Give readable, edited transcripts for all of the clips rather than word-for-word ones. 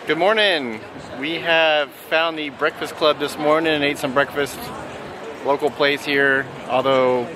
Good morning. We have found the Breakfast Club this morning and ate some breakfast. Local place here, although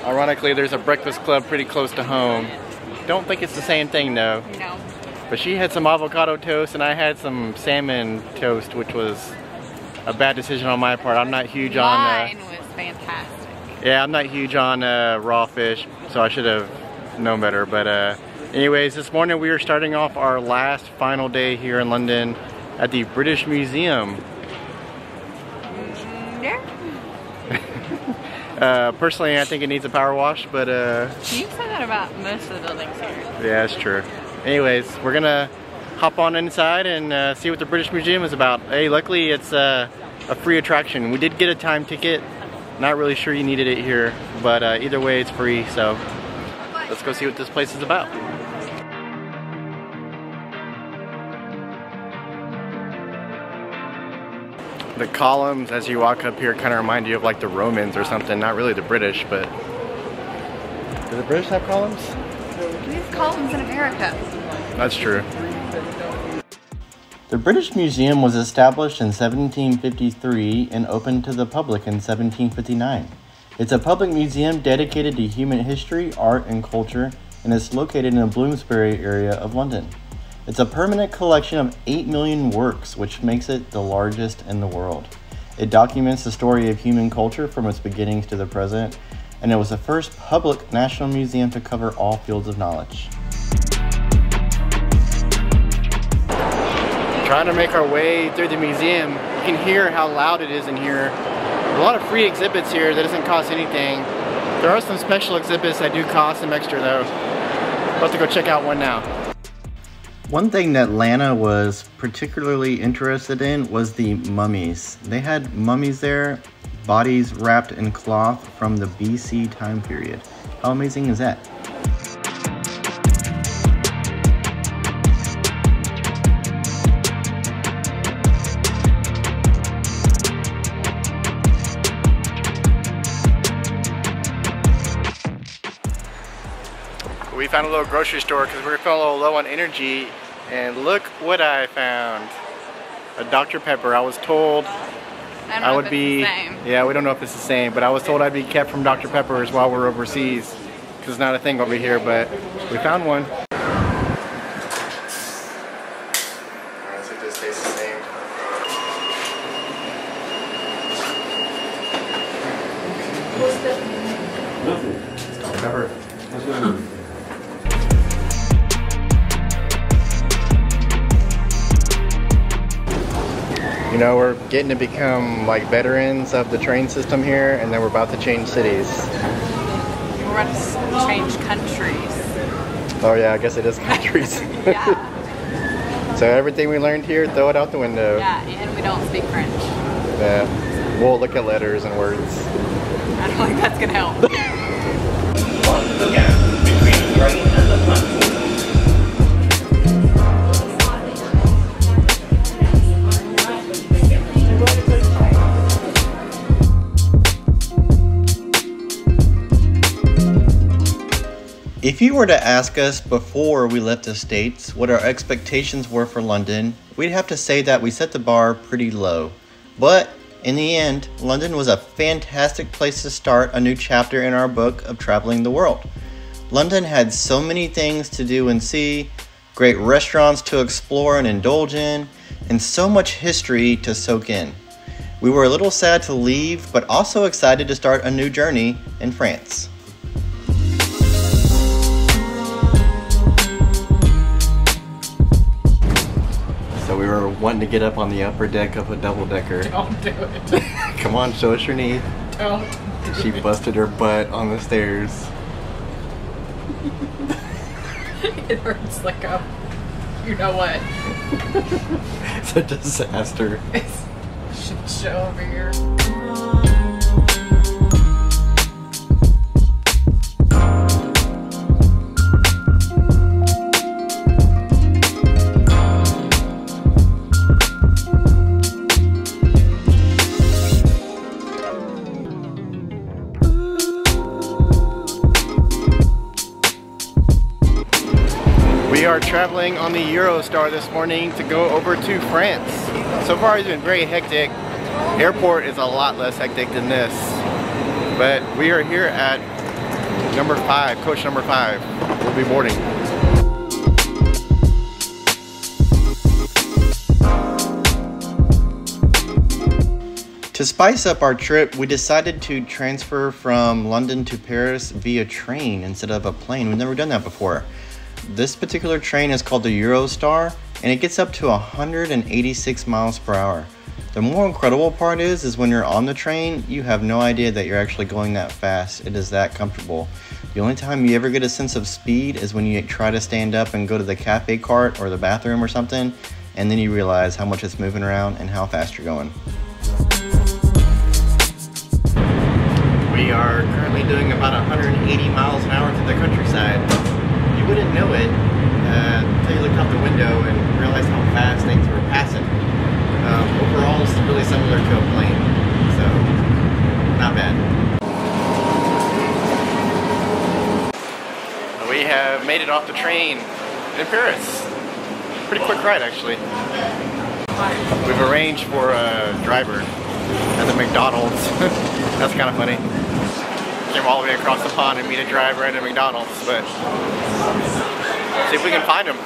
ironically there's a Breakfast Club pretty close to home. Don't think it's the same thing though. No. But she had some avocado toast and I had some salmon toast, which was a bad decision on my part. I'm not huge on... Mine was fantastic. Yeah, I'm not huge on raw fish, so I should have known better. But anyways, this morning we are starting off our last final day here in London at the British Museum. Yeah. Personally, I think it needs a power wash, but You say that about most of the buildings here. yeah, it's true. Anyways, we're gonna hop on inside and see what the British Museum is about. Hey, luckily it's a free attraction. We did get a time ticket. Not really sure you needed it here, but either way it's free, so let's go see what this place is about. The columns as you walk up here kind of remind you of like the Romans or something, not really the British, but... Do the British have columns? We have columns in America. That's true. The British Museum was established in 1753 and opened to the public in 1759. It's a public museum dedicated to human history, art, and culture, and is located in the Bloomsbury area of London. It's a permanent collection of 8 million works, which makes it the largest in the world. It documents the story of human culture from its beginnings to the present, and it was the first public national museum to cover all fields of knowledge. Trying to make our way through the museum. You can hear how loud it is in here. A lot of free exhibits here that doesn't cost anything. There are some special exhibits that do cost some extra though. We'll have to go check out one now. One thing that Lana was particularly interested in was the mummies. They had mummies there, bodies wrapped in cloth from the BC time period. How amazing is that? We found a little grocery store because we were feeling a little low on energy, and look what I found. A Dr. Pepper. I was told I would be... Yeah, we don't know if it's the same, but I was told I'd be kept from Dr. Peppers while we're overseas because it's not a thing over here, but we found one. Alright, so it just tastes the same. It's Dr. Pepper. You know, we're getting to become like veterans of the train system here, and then we're about to change cities. We're about to change countries. Oh yeah, I guess it is countries. Yeah. So everything we learned here, throw it out the window. Yeah, and we don't speak French. Yeah. We'll look at letters and words. I don't think that's gonna help. If you were to ask us before we left the States what our expectations were for London, we'd have to say that we set the bar pretty low. But in the end, London was a fantastic place to start a new chapter in our book of traveling the world. London had so many things to do and see, great restaurants to explore and indulge in, and so much history to soak in. We were a little sad to leave, but also excited to start a new journey in France. So we were wanting to get up on the upper deck of a double-decker. Don't do it. Come on, show us your knee. Don't. She busted her butt on the stairs. It hurts like a... You know what? It's a disaster. It's a shit show over here. traveling on the Eurostar this morning to go over to France. So far it's been very hectic. Airport is a lot less hectic than this. But we are here at number 5, coach number 5. We'll be boarding. To spice up our trip, we decided to transfer from London to Paris via train instead of a plane. We've never done that before. This particular train is called the Eurostar, and it gets up to 186 miles per hour. The more incredible part is when you're on the train, you have no idea that you're actually going that fast. It is that comfortable. The only time you ever get a sense of speed is when you try to stand up and go to the cafe cart or the bathroom or something, and then you realize how much it's moving around and how fast you're going. We are currently doing about 180 miles an hour through the countryside. You wouldn't know it until you looked out the window and realized how fast things were passing. Overall, it's really similar to a plane, so not bad. We have made it off the train in Paris. Pretty quick ride, actually. We've arranged for a driver at the McDonald's. That's kind of funny. Came all the way across the pond and meet a driver at a McDonald's, but see if we can find him.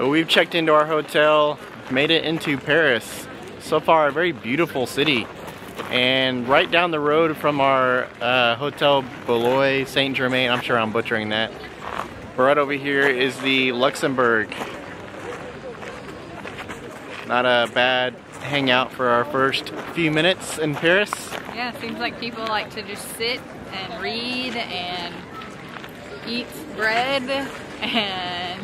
We've checked into our hotel, made it into Paris. So far, a very beautiful city. And right down the road from our Hotel Beloy Saint Germain, I'm sure I'm butchering that. But right over here is the Luxembourg. Not a bad hangout for our first few minutes in Paris. Yeah, it seems like people like to just sit and read and eat bread and...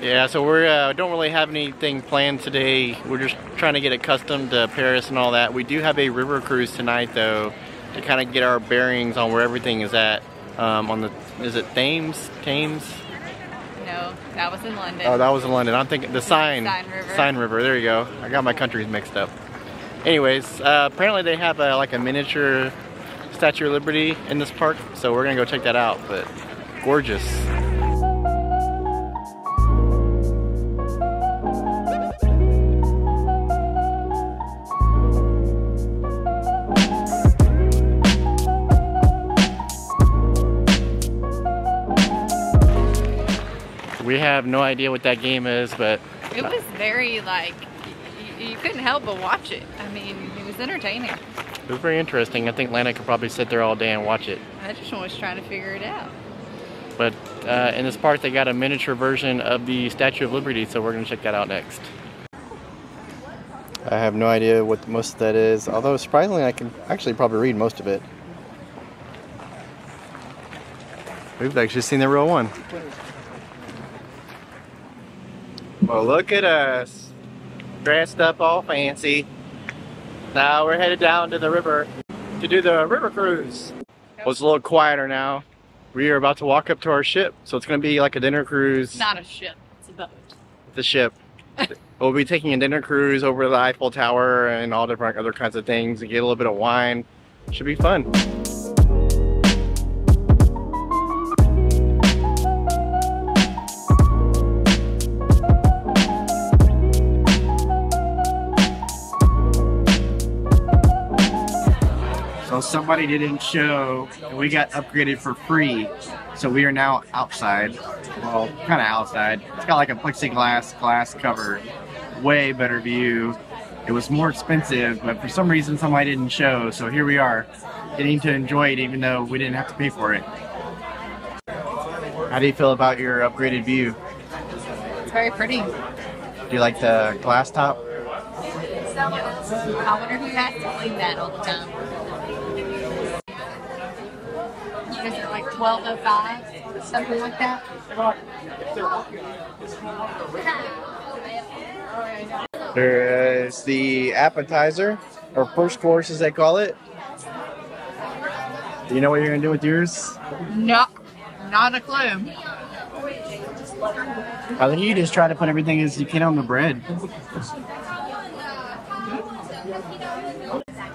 Yeah, so we don't really have anything planned today. We're just trying to get accustomed to Paris and all that. We do have a river cruise tonight though, to kind of get our bearings on where everything is at. On the, is it Thames? No, that was in London. Oh, that was in London. I'm thinking the Seine River. Seine River, there you go. I got my countries mixed up. Anyways, apparently they have like a miniature Statue of Liberty in this park, so we're gonna go check that out, but gorgeous. We have no idea what that game is, but... It was very, like, you couldn't help but watch it. I mean, it was entertaining. It was very interesting. I think Lana could probably sit there all day and watch it. I just was trying to figure it out. But in this park, they got a miniature version of the Statue of Liberty, so we're going to check that out next. I have no idea what most of that is, although surprisingly I can actually probably read most of it. We've actually seen the real one. Well, look at us, dressed up all fancy. Now we're headed down to the river to do the river cruise. Well, it's a little quieter now. We are about to walk up to our ship, so it's going to be like a dinner cruise. Not a ship, it's a boat. The ship. We'll be taking a dinner cruise over the Eiffel Tower and all different other kinds of things and get a little bit of wine. Should be fun. So somebody didn't show, and we got upgraded for free. So we are now outside. Well, kind of outside. It's got like a plexiglass glass cover. Way better view. It was more expensive, but for some reason somebody didn't show. So here we are, getting to enjoy it even though we didn't have to pay for it. How do you feel about your upgraded view? It's very pretty. Do you like the glass top? I wonder who has to clean that all the time. Is it like 12:05? Something like that? There is the appetizer, or first course as they call it. Do you know what you're going to do with yours? No, not a clue. I think you just try to put everything as you can on the bread.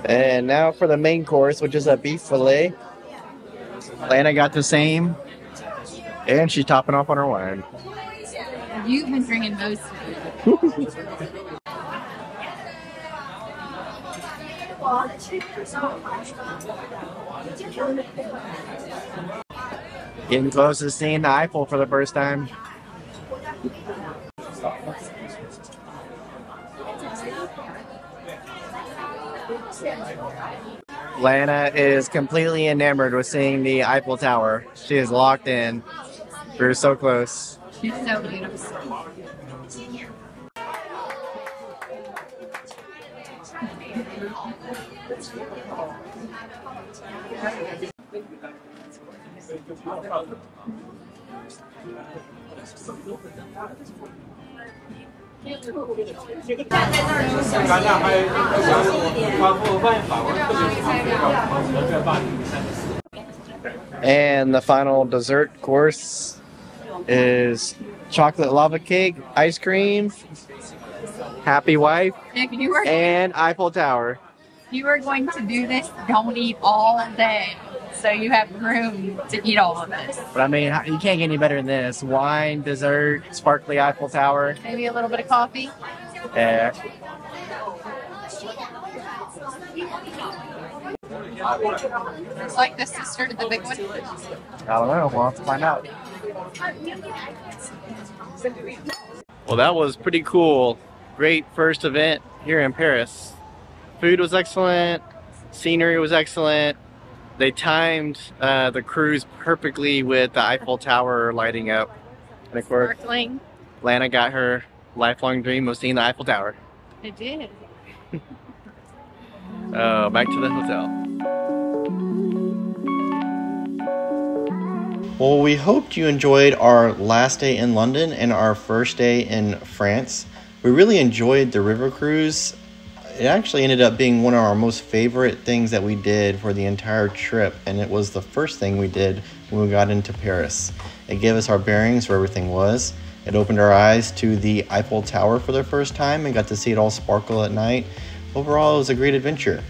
And now for the main course, which is a beef fillet. Lana got the same, and she's topping off on her wine. You've been drinking most of it. Getting close to seeing the Eiffel for the first time. Lana is completely enamored with seeing the Eiffel Tower. She is locked in. We're so close. She's so beautiful. And the final dessert course is chocolate lava cake, ice cream, happy wife, If you were and Eiffel Tower. going to do this, don't eat all day, so you have room to eat all of this. But I mean, you can't get any better than this. Wine, dessert, sparkly Eiffel Tower. Maybe a little bit of coffee. Yeah. It's like the sister to the big one. I don't know. We'll have to find out. Well, that was pretty cool. Great first event here in Paris. Food was excellent. Scenery was excellent. They timed the cruise perfectly with the Eiffel Tower lighting up. And of course, Sparkling. Lana got her lifelong dream of seeing the Eiffel Tower. It did. Back to the hotel. Well, we hoped you enjoyed our last day in London and our first day in France. We really enjoyed the river cruise. It actually ended up being one of our most favorite things that we did for the entire trip, and it was the first thing we did when we got into Paris. It gave us our bearings where everything was. It opened our eyes to the Eiffel Tower for the first time and got to see it all sparkle at night. Overall, it was a great adventure.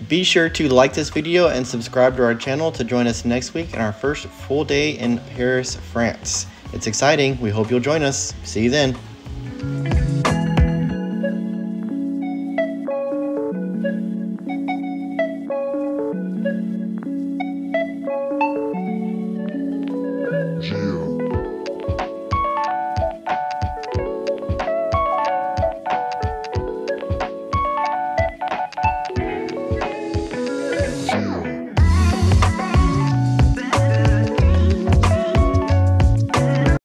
Be sure to like this video and subscribe to our channel to join us next week in our first full day in Paris, France. It's exciting. We hope you'll join us. See you then.